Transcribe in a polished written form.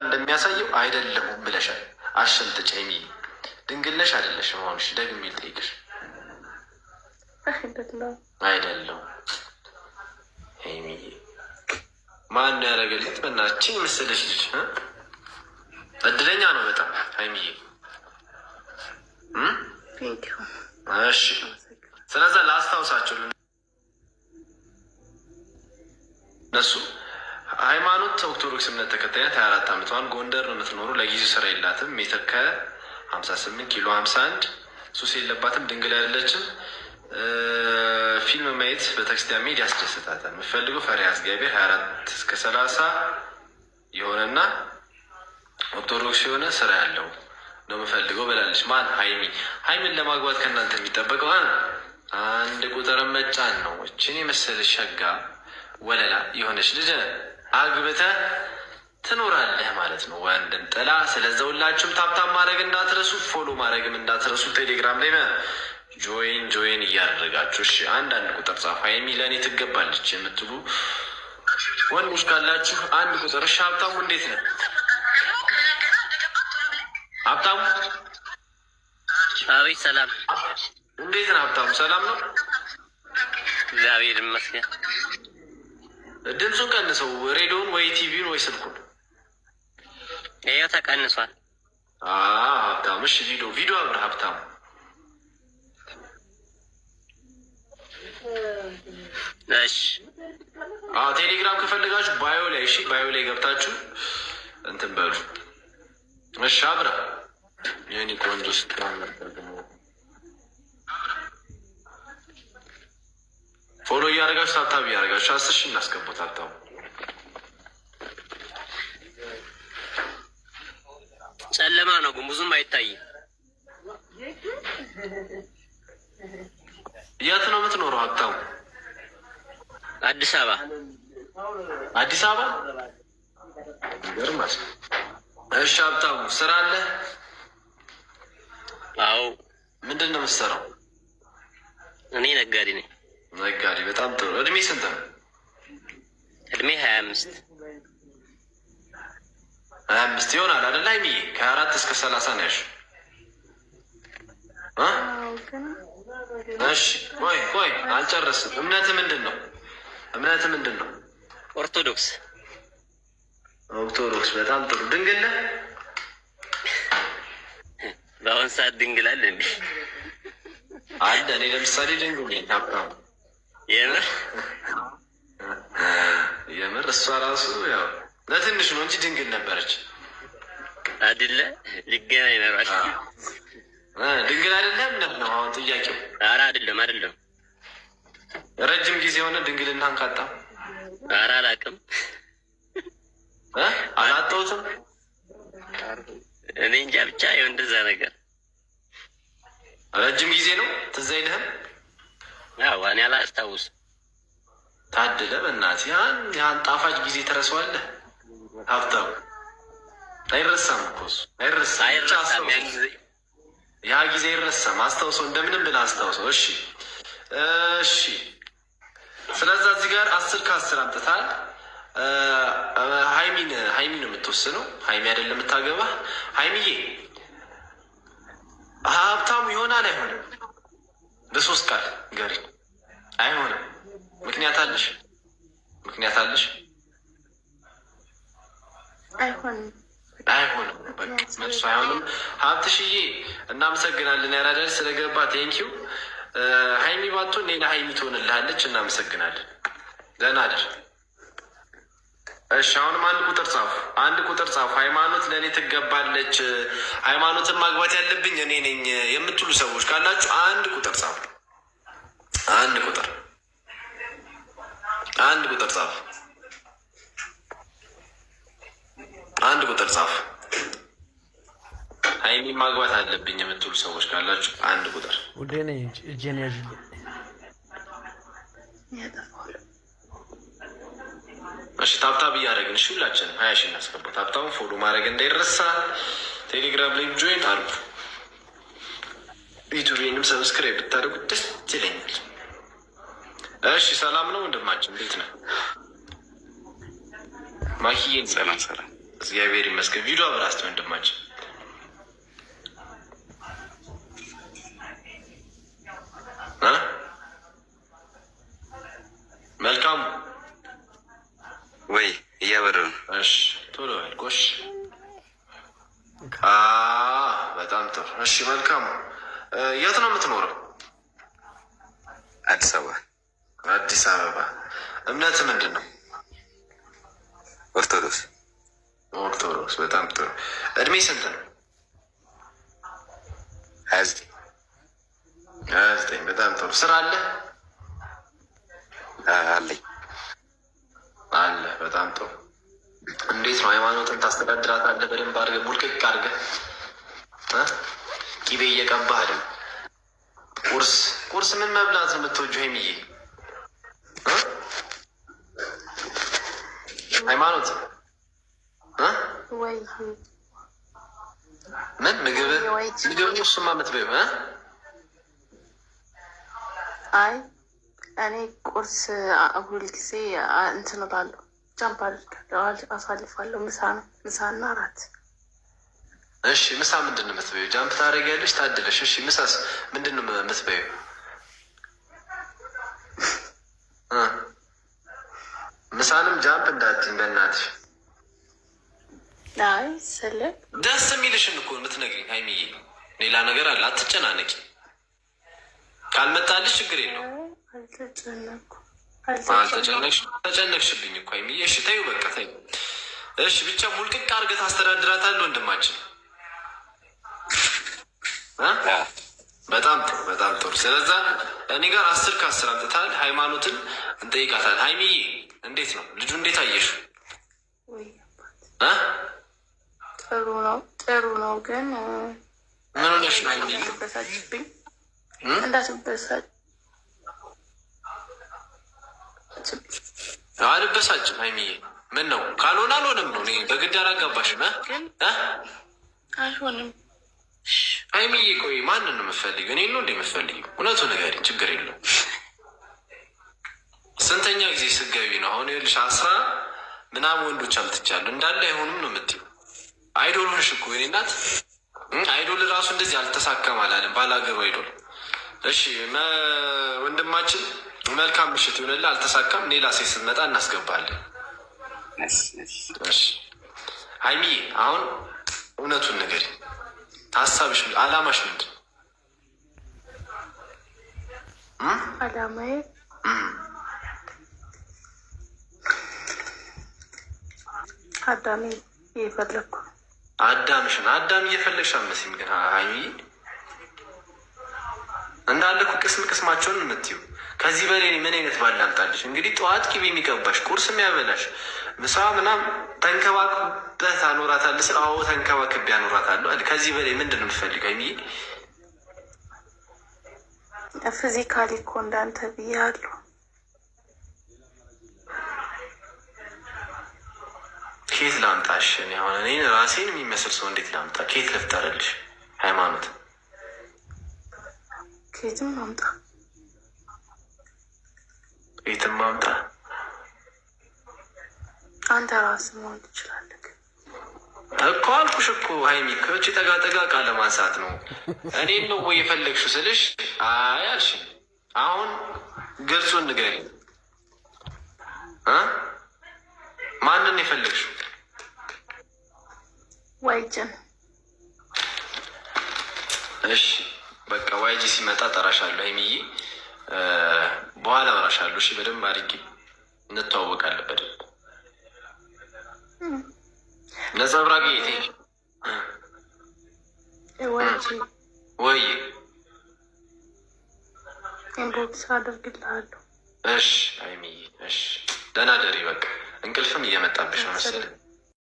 እንደሚያሳየው አይደለሁም ብለሻል። አሸምጥጭ ሀይሚ ድንግልነሽ አይደለሽም መሆንሽ ደግሜ ልጠይቅሽ። አይደለሁም ሀይሚ ማን ያደረገልት በናችን የመሰለች ልጅ እድለኛ ነው በጣም ሀይሚዬ። እሺ ስለዛ ላስታውሳቸው እነሱ ሃይማኖት ኦርቶዶክስ እምነት ተከታይነት 24 ዓመቷን ጎንደር ነው የምትኖሩ። ለጊዜው ስራ የላትም። ሜትር ከ58 ኪሎ 51 ሱስ የለባትም። ድንግል አይደለችም። ፊልም ማየት በተክርስቲያን መሄድ ያስደስታታል። የምፈልገው ፈሪሃ እግዚአብሔር 24 እስከ 30 የሆነና ኦርቶዶክስ የሆነ ስራ ያለው ነው የምፈልገው ብላለች። ማን? ሀይሚ። ሀይሚን ለማግባት ከእናንተ የሚጠበቀው አንድ ቁጥር መጫን ነው። እችን የመሰለች ሸጋ ወለላ የሆነች ልጅ አግብተህ ትኖራለህ ማለት ነው። ወንድን ጥላ። ስለዚ ሁላችሁም ታብታብ ማድረግ እንዳትረሱ፣ ፎሎ ማድረግም እንዳትረሱ። ቴሌግራም ላይ ጆይን እያደረጋችሁ እሺ። አንዳንድ ቁጥር ጻፍ። ሀይሚ ለእኔ ትገባለች የምትሉ ወንዶች ካላችሁ አንድ ቁጥር። እሺ ሀብታሙ እንዴት ነው? ሀብታሙ አቤት። ሰላም እንዴት ነው ሀብታሙ? ሰላም ነው እግዚአብሔር ይመስገን። ድምፁን ቀንሰው፣ ሬዲዮን ወይ ቲቪን ወይ ስልኩን። ይኸው ተቀንሷል። ሀብታሙ እሺ፣ ቪዲዮ አብረ ሀብታሙ። እሺ ቴሌግራም ከፈለጋችሁ ባዮ ላይ እሺ፣ ባዮ ላይ ገብታችሁ እንትን በሉ እሺ። አብራ የኔ ቆንጆ ፎሎ እያደረጋችሁ ታብታብ እያደረጋችሁ 10 ሺህ እናስገቡት። ታብታቡ ጨለማ ነው ግን ብዙም አይታይም። የት ነው የምትኖረው ሀብታሙ? አዲስ አበባ። አዲስ አበባ ይገርማል። እሺ ሀብታሙ ስራ አለ? አዎ። ምንድን ነው የምትሰራው? እኔ ነጋዴ ነኝ። ነጋዴ፣ በጣም ጥሩ። እድሜ ስንት ነው? እድሜ 25 ይሆናል አይደል? ሀይሚ ከ24 እስከ 30 ነው ያልሽው። እሺ ቆይ አልጨረስም። እምነት ምንድን ነው? ኦርቶዶክስ። በጣም ጥሩ። ድንግል ነህ? በአሁን ሰዓት ድንግል አለ እንዴ? አለ። እኔ ለምሳሌ ድንግል ነኝ። ሀብታሙ የምር እሷ ራሱ ያው ለትንሽ ነው እንጂ ድንግል ነበረች አይደለ? ሊገናኝ ይኖራል። ድንግል አይደለም ነው አሁን ጥያቄው? ኧረ አይደለም። ረጅም ጊዜ የሆነ ድንግልናን ካጣ? ኧረ አላውቅም። አላጣሁትም። እኔ እንጃ ብቻ ይኸው እንደዛ ነገር ረጅም ጊዜ ነው። ትዝ አይልህም? አዎ እኔ አላስታውስም። ታድለ በእናትህ ያን ጣፋጭ ጊዜ ትረሳዋለህ ሀብታሙ። አይረሳም እኮ እሱ አይረሳም። ያ ጊዜ አይረሳም። አስታውሰው፣ እንደምንም ብለህ አስታውሰው። እሺ ስለዛ እዚህ ጋር 10 ከ10 አምጥታል። ሀይሚ ነው የምትወስነው። ሀይሚ አይደለም የምታገባ። ሀይሚዬ ሀብታሙ ይሆናል አይሆንም? በ3 ቃል ገሪ። አይሆንም። ምክንያት አለሽ? አይሆንም። በቃ መልሱ አይሆንም። ሀብትሽዬ እናመሰግናለን። ያራዳል ስለገባ ቴንኪው። ሀይሚ ባትሆን ሌላ ሀይሚ ትሆንልሃለች። እናመሰግናለን። ደህና አደር። እሺ አሁንም አንድ ቁጥር ጻፉ። ሃይማኖት ለእኔ ትገባለች፣ ሃይማኖትን ማግባት ያለብኝ እኔ ነኝ የምትሉ ሰዎች ካላችሁ አንድ ቁጥር ጻፉ። አንድ ቁጥር ጻፉ። ሀይሚ ማግባት አለብኝ የምትሉ ሰዎች ካላችሁ አንድ ቁጥር። ውዴኔ እጄን ያዥልኝ። እሺ ታብታብ እያደረግን እሺ፣ ሁላችንም 20 ሺህ እናስገባ። ታብታቡን ፎሎ ማድረግ እንዳይረሳ። ቴሌግራም ላይ ጆይን አድርጉ። ዩቱቤንም ሰብስክራይብ ብታደርጉት ደስ ይለኛል። እሺ ሰላም ነው ወንድማችን፣ እንዴት ነህ? ማኪዬን ሰላም እግዚአብሔር ይመስገን። ቪዲዮ አብራስቲ ወንድማችን መልካሙ ወይ እያበረ ነው። እሺ ቶሎ ያልቆሽ። በጣም ጥሩ። እሺ መልካሙ የት ነው የምትኖረው? አዲስ አበባ። አዲስ አበባ። እምነት ምንድን ነው? ኦርቶዶክስ። ኦርቶዶክስ። በጣም ጥሩ። እድሜ ስንት ነው? 29 29 በጣም ጥሩ። ስራ አለ? አለኝ። አለ። በጣም ጥሩ። እንዴት ነው ሃይማኖትን ታስተዳድራታለህ? በደንብ አድርገህ ሙልቅቅ አድርገህ ቂቤ እየቀባህ አይደል? ቁርስ ምን መብላት ነው የምትወጂው ሀይሚዬ? ሃይማኖት ምን ምግብ ነው እሱማ የምትበይው? አይ እኔ ቁርስ ሁልጊዜ እንትን እላለሁ፣ ጃምፕ አድርጋለሁ፣ አሳልፋለሁ። ምሳና እራት። እሺ ምሳ ምንድን ነው የምትበይው? ጃምፕ ታደርጊያለሽ? ታድለሽ። እሺ ምሳስ ምንድን ነው የምትበይው? ምሳንም ጃምፕ እንዳትዪ በእናትሽ። አይ ስለ ደስ የሚልሽን እኮ የምትነግሪኝ ሀይሚዬ። ሌላ ነገር አለ፣ አትጨናነቂ። ካልመጣልሽ ችግር የለውም። ተጨነቅሽብኝ እኮ ሀይሚዬ። እሺ ተይው በቃ ተይው። እሺ ብቻ ሙልቅቅ አድርገህ ታስተዳድራታለህ ወንድማችን። በጣም ጥሩ በጣም ጥሩ። ስለዛ እኔ ጋር 10 ከ10 አምጥተሃል። ሃይማኖትን እንጠይቃታለን። ሀይሚዬ እንዴት ነው ልጁ? እንዴት አየሽው? ጥሩ ነው ግን ምን ሆነሽ ነው ሀይሚዬ? እንዳትበሳጭብኝ እንዳትበሳጭ። አልበሳጭም ሀይሚዬ። ምን ነው ካልሆነ አልሆነም ነው። እኔ በግድ አላጋባሽም። አይሆንም ሀይሚዬ። ቆይ ማንን ነው የምትፈልጊው? እኔ ነው እንደ የምትፈልጊው? እውነቱ ንገሪኝ፣ ችግር የለውም። ስንተኛ ጊዜ ስገቢ ነው አሁን? ይኸውልሽ 10 ምናምን ወንዶች አልትቻለሁ እንዳለ አይሆንም ነው የምትይው? አይዶል ሆንሽ እኮ የእኔ እናት። አይዶል ራሱ እንደዚህ አልተሳካም አላለም ባላገሩ አይዶል። እሺ ወንድማችን መልካም ምሽት ይሆንልህ። አልተሳካም፣ ሌላ ሴት ስትመጣ እናስገባለን። እሺ ሀይሚዬ አሁን እውነቱን ንገሪኝ። ሀሳብሽ አላማሽ ምንድን ነው? አላማዬ አዳሜ እየፈለግኩ አዳምሽን አዳም እየፈለግሽ አመስኝ። ግን ሀይሚዬ እንዳለ እኮ ቅስማቸውን የምትይው ከዚህ በላይ ምን አይነት ባል ላምጣልሽ? እንግዲህ ጠዋት ቂቤ የሚቀባሽ ቁርስ የሚያበላሽ ምሳ ምናምን ተንከባክበህ ታኖራታለህ ስል አዎ ተንከባክቤ አኖራታለሁ አለ። ከዚህ በላይ ምንድን ነው የምትፈልገው ሀይሚዬ? ፊዚካሊ እኮ እንዳንተ ብያለሁ። ኬት ላምጣሽ? አሁን እኔን ራሴን የሚመስል ሰው እንዴት ላምጣ? ኬት ልፍጠርልሽ? ሃይማኖት ኬትም ማምጣ ኬትም ማምጣ አንተ ራስህ መሆን ትችላለህ እኮ አልኩሽ እኮ ሀይሚ። ከውጭ ጠጋ ጠጋ ቃለ ማንሳት ነው። እኔን ነው ወይ የፈለግሽው ስልሽ አይ አልሽኝ። አሁን ግልጹን ንገሪኝ። ማንን የፈለግሽው? ዋይጅን። እሺ በቃ ዋይጂ ሲመጣ ጠራሻለሁ ሀይሚዬ። በኋላ አወራሻለሁ። እሺ በደንብ አድርጌ እንተዋወቃለን በደንብ። ነጸብራቅ ወይ ኢንቦክስ አደርግልሃለሁ። እሺ ሀይሚዬ እሺ። ደህና ደሪ። በቃ እንቅልፍም እየመጣብሽ ነው መሰለኝ።